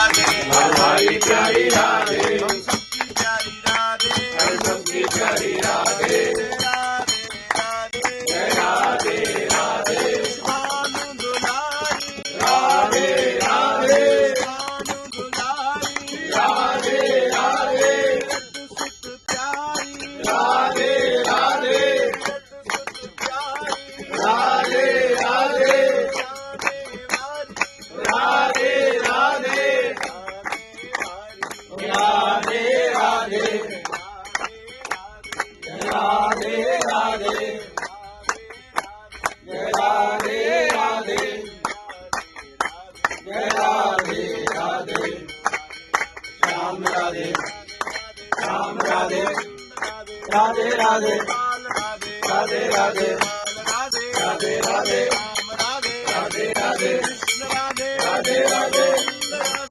राधे हमारी प्यारी राधे हम सबकी प्यारी राधे हम सबकी प्यारी राधे राधे राधे जय राधे राधे भानु दुलारी राधे राधे भानु दुलारी राधे राधे सुत प्यारी राधे राधे सुत प्यारी राधे राधे राधे राधे राधे राधे राधे राधे जय राधे राधे जय राधे राधे श्याम राधे श्याम राधे राधे राधे राधे राधे राधे राधे राधे राधे राधे राधे